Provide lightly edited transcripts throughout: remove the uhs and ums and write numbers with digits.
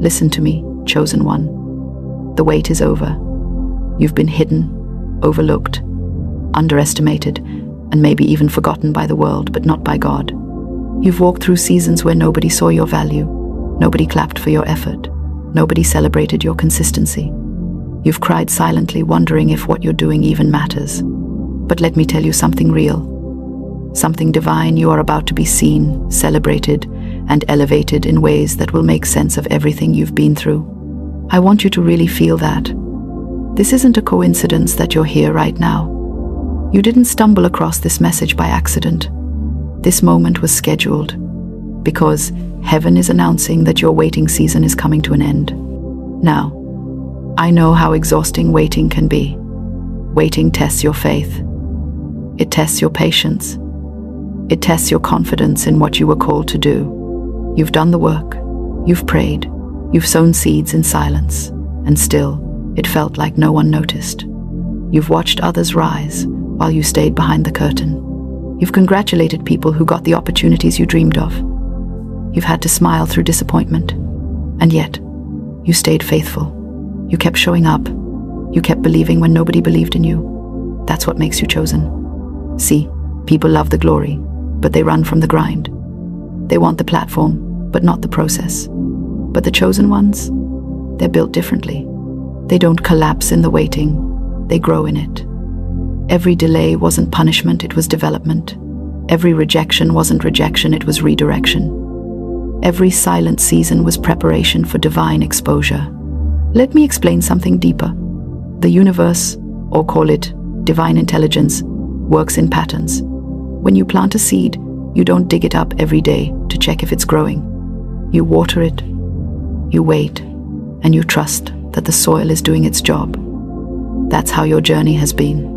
Listen to me, chosen one. The wait is over. You've been hidden, overlooked, underestimated, and maybe even forgotten by the world, but not by God. You've walked through seasons where nobody saw your value, nobody clapped for your effort, nobody celebrated your consistency. You've cried silently, wondering if what you're doing even matters. But let me tell you something real, something divine. You are about to be seen, celebrated, and elevated in ways that will make sense of everything you've been through. I want you to really feel that. This isn't a coincidence that you're here right now. You didn't stumble across this message by accident. This moment was scheduled because heaven is announcing that your waiting season is coming to an end. Now, I know how exhausting waiting can be. Waiting tests your faith. It tests your patience. It tests your confidence in what you were called to do. You've done the work. You've prayed. You've sown seeds in silence. And still, it felt like no one noticed. You've watched others rise while you stayed behind the curtain. You've congratulated people who got the opportunities you dreamed of. You've had to smile through disappointment. And yet, you stayed faithful. You kept showing up. You kept believing when nobody believed in you. That's what makes you chosen. See, people love the glory, but they run from the grind. They want the platform, but not the process. But the chosen ones, they're built differently. They don't collapse in the waiting, they grow in it. Every delay wasn't punishment, it was development. Every rejection wasn't rejection, it was redirection. Every silent season was preparation for divine exposure. Let me explain something deeper. The universe, or call it divine intelligence, works in patterns. When you plant a seed, you don't dig it up every day to check if it's growing. You water it, you wait, and you trust that the soil is doing its job. That's how your journey has been.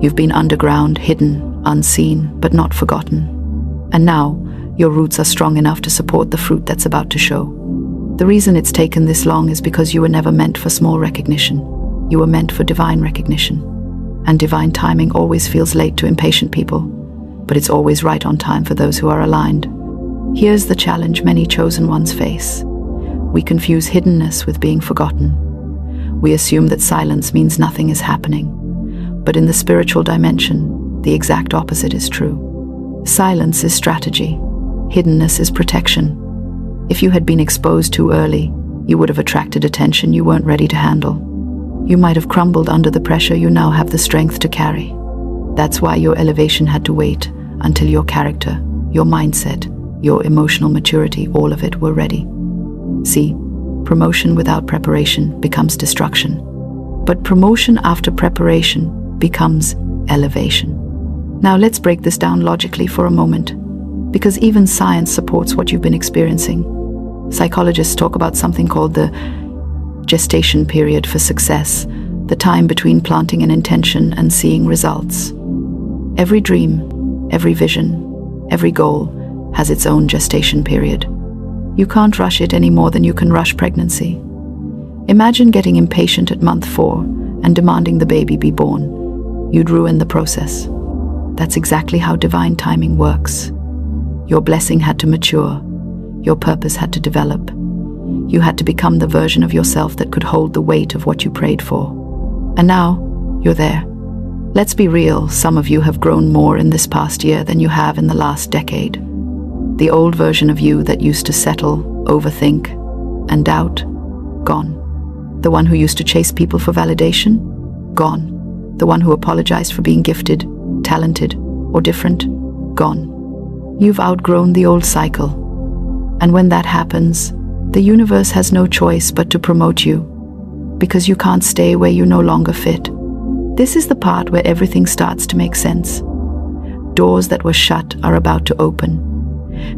You've been underground, hidden, unseen, but not forgotten. And now, your roots are strong enough to support the fruit that's about to show. The reason it's taken this long is because you were never meant for small recognition. You were meant for divine recognition. And divine timing always feels late to impatient people, but it's always right on time for those who are aligned. Here's the challenge many chosen ones face. We confuse hiddenness with being forgotten. We assume that silence means nothing is happening. But in the spiritual dimension, the exact opposite is true. Silence is strategy. Hiddenness is protection. If you had been exposed too early, you would have attracted attention you weren't ready to handle. You might have crumbled under the pressure you now have the strength to carry. That's why your elevation had to wait until your character, your mindset, your emotional maturity, all of it were ready. See, promotion without preparation becomes destruction. But promotion after preparation becomes elevation. Now let's break this down logically for a moment, because even science supports what you've been experiencing. Psychologists talk about something called the gestation period for success, the time between planting an intention and seeing results. Every dream, every vision, every goal has its own gestation period. You can't rush it any more than you can rush pregnancy. Imagine getting impatient at month 4 and demanding the baby be born. You'd ruin the process. That's exactly how divine timing works. Your blessing had to mature. Your purpose had to develop. You had to become the version of yourself that could hold the weight of what you prayed for. And now, you're there. Let's be real, some of you have grown more in this past year than you have in the last decade. The old version of you that used to settle, overthink, and doubt, gone. The one who used to chase people for validation, gone. The one who apologized for being gifted, talented, or different, gone. You've outgrown the old cycle. And when that happens, the universe has no choice but to promote you, because you can't stay where you no longer fit. This is the part where everything starts to make sense. Doors that were shut are about to open.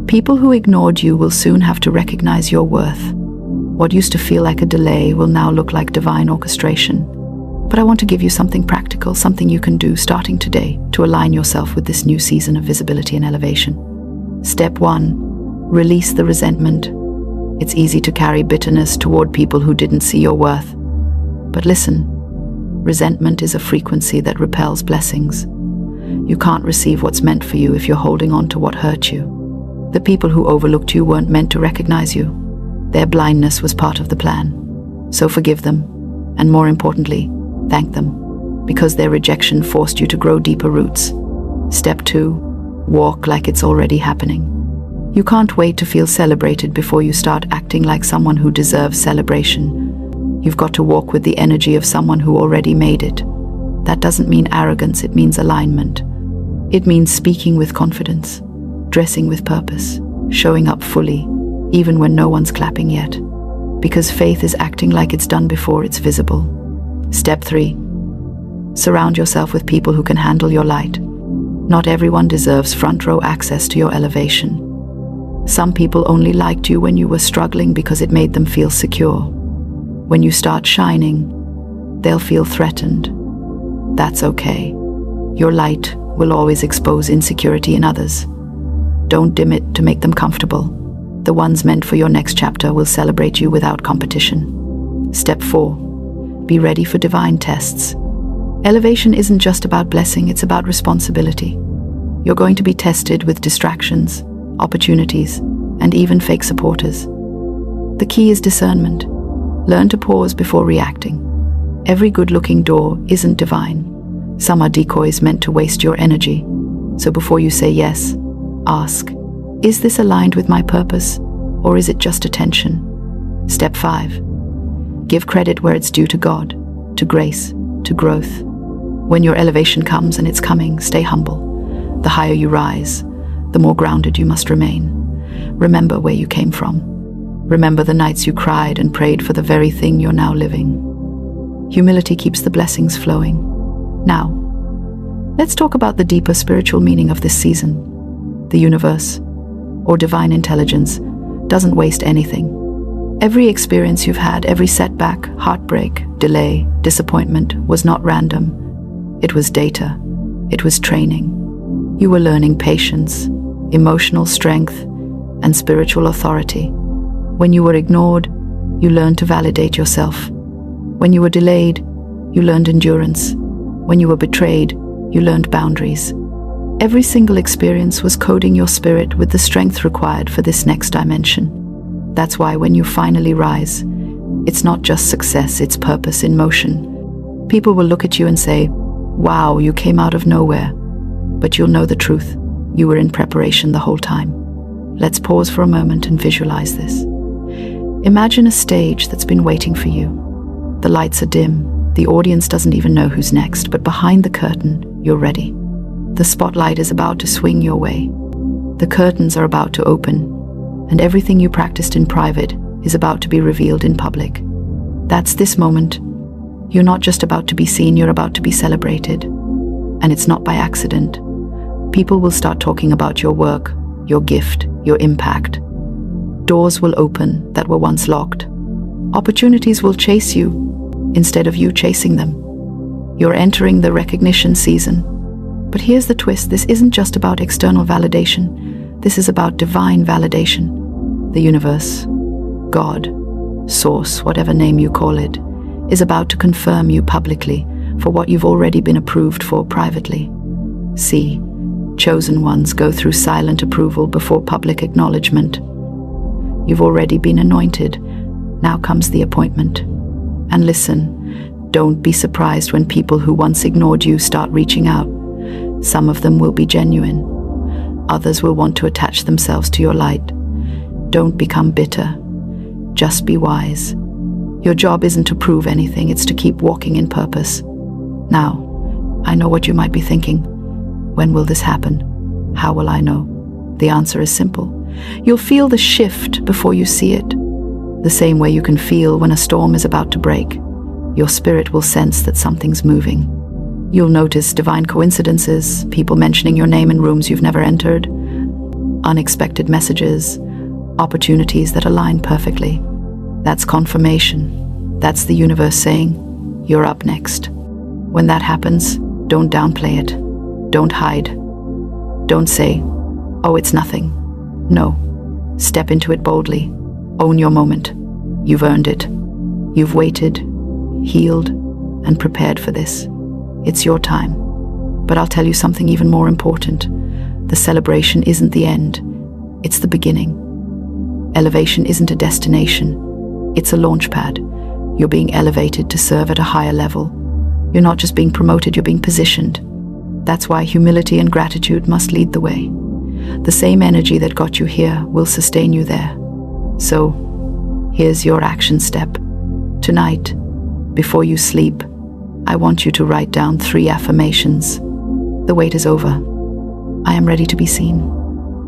People who ignored you will soon have to recognize your worth. What used to feel like a delay will now look like divine orchestration. But I want to give you something practical, something you can do starting today to align yourself with this new season of visibility and elevation. Step 1, release the resentment. It's easy to carry bitterness toward people who didn't see your worth. But listen, resentment is a frequency that repels blessings. You can't receive what's meant for you if you're holding on to what hurt you. The people who overlooked you weren't meant to recognize you. Their blindness was part of the plan. So forgive them, and more importantly, thank them, because their rejection forced you to grow deeper roots. Step 2, walk like it's already happening. You can't wait to feel celebrated before you start acting like someone who deserves celebration. You've got to walk with the energy of someone who already made it. That doesn't mean arrogance, it means alignment. It means speaking with confidence, dressing with purpose, showing up fully, even when no one's clapping yet. Because faith is acting like it's done before it's visible. Step 3. Surround yourself with people who can handle your light. Not everyone deserves front row access to your elevation. Some people only liked you when you were struggling because it made them feel secure. When you start shining, they'll feel threatened. That's okay. Your light will always expose insecurity in others. Don't dim it to make them comfortable. The ones meant for your next chapter will celebrate you without competition. Step 4. Be ready for divine tests. Elevation isn't just about blessing, it's about responsibility. You're going to be tested with distractions, opportunities, and even fake supporters. The key is discernment. Learn to pause before reacting. Every good-looking door isn't divine. Some are decoys meant to waste your energy. So before you say yes, ask, is this aligned with my purpose, or is it just attention? Step 5. Give credit where it's due to God, to grace, to growth. When your elevation comes, and it's coming, stay humble. The higher you rise, the more grounded you must remain. Remember where you came from. Remember the nights you cried and prayed for the very thing you're now living. Humility keeps the blessings flowing. Now, let's talk about the deeper spiritual meaning of this season. The universe, or divine intelligence, doesn't waste anything. Every experience you've had, every setback, heartbreak, delay, disappointment, was not random. It was data. It was training. You were learning patience, emotional strength, and spiritual authority. When you were ignored, you learned to validate yourself. When you were delayed, you learned endurance. When you were betrayed, you learned boundaries. Every single experience was coding your spirit with the strength required for this next dimension. That's why when you finally rise, it's not just success, it's purpose in motion. People will look at you and say, wow, you came out of nowhere. But you'll know the truth. You were in preparation the whole time. Let's pause for a moment and visualize this. Imagine a stage that's been waiting for you. The lights are dim. The audience doesn't even know who's next, but behind the curtain, you're ready. The spotlight is about to swing your way. The curtains are about to open, and everything you practiced in private is about to be revealed in public. That's this moment. You're not just about to be seen, you're about to be celebrated. And it's not by accident. People will start talking about your work, your gift, your impact. Doors will open that were once locked. Opportunities will chase you instead of you chasing them. You're entering the recognition season. But here's the twist. This isn't just about external validation. This is about divine validation. The universe, God, source, whatever name you call it, is about to confirm you publicly for what you've already been approved for privately. See, chosen ones go through silent approval before public acknowledgement. You've already been anointed. Now comes the appointment. And listen, don't be surprised when people who once ignored you start reaching out. Some of them will be genuine. Others will want to attach themselves to your light. Don't become bitter. Just be wise. Your job isn't to prove anything, it's to keep walking in purpose. Now, I know what you might be thinking. When will this happen? How will I know? The answer is simple. You'll feel the shift before you see it. The same way you can feel when a storm is about to break. Your spirit will sense that something's moving. You'll notice divine coincidences, people mentioning your name in rooms you've never entered, unexpected messages, opportunities that align perfectly. That's confirmation. That's the universe saying, you're up next. When that happens, don't downplay it. Don't hide. Don't say, oh, it's nothing. No. Step into it boldly. Own your moment. You've earned it. You've waited, healed, and prepared for this. It's your time. But I'll tell you something even more important. The celebration isn't the end. It's the beginning. Elevation isn't a destination, it's a launch pad. You're being elevated to serve at a higher level. You're not just being promoted, you're being positioned. That's why humility and gratitude must lead the way. The same energy that got you here will sustain you there. So, here's your action step. Tonight, before you sleep, I want you to write down 3 affirmations. The wait is over. I am ready to be seen.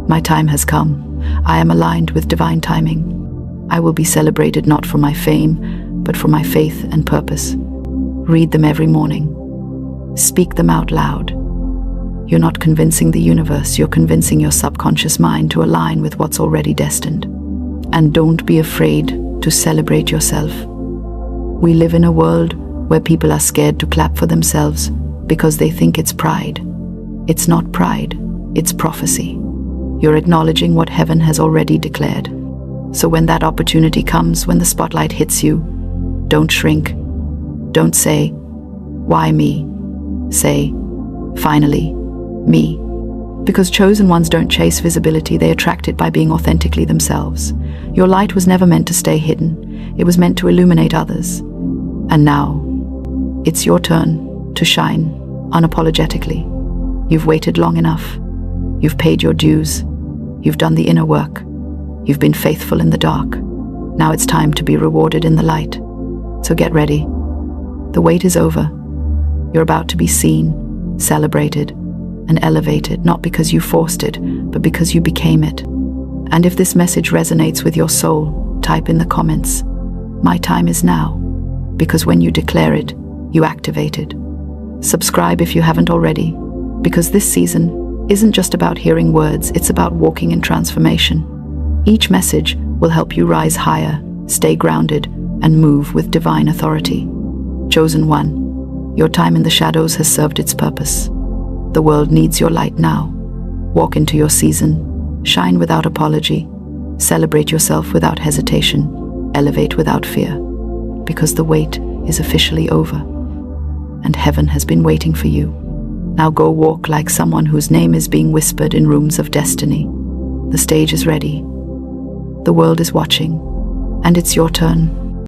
My time has come. I am aligned with divine timing. I will be celebrated not for my fame, but for my faith and purpose. Read them every morning. Speak them out loud. You're not convincing the universe, you're convincing your subconscious mind to align with what's already destined. And don't be afraid to celebrate yourself. We live in a world where people are scared to clap for themselves because they think it's pride. It's not pride, it's prophecy. You're acknowledging what heaven has already declared. So when that opportunity comes, when the spotlight hits you, don't shrink. Don't say, "Why me?" Say, "Finally, me." Because chosen ones don't chase visibility, they attract it by being authentically themselves. Your light was never meant to stay hidden. It was meant to illuminate others. And now, it's your turn to shine unapologetically. You've waited long enough. You've paid your dues. You've done the inner work. You've been faithful in the dark. Now it's time to be rewarded in the light. So get ready. The wait is over. You're about to be seen, celebrated, and elevated, not because you forced it, but because you became it. And if this message resonates with your soul, type in the comments, "My time is now," because when you declare it, you activate it. Subscribe if you haven't already, because this season isn't just about hearing words, it's about walking in transformation. Each message will help you rise higher, stay grounded, and move with divine authority. Chosen one, your time in the shadows has served its purpose. The world needs your light now. Walk into your season, shine without apology, celebrate yourself without hesitation, elevate without fear, because the wait is officially over, and heaven has been waiting for you. Now go walk like someone whose name is being whispered in rooms of destiny. The stage is ready. The world is watching, and it's your turn.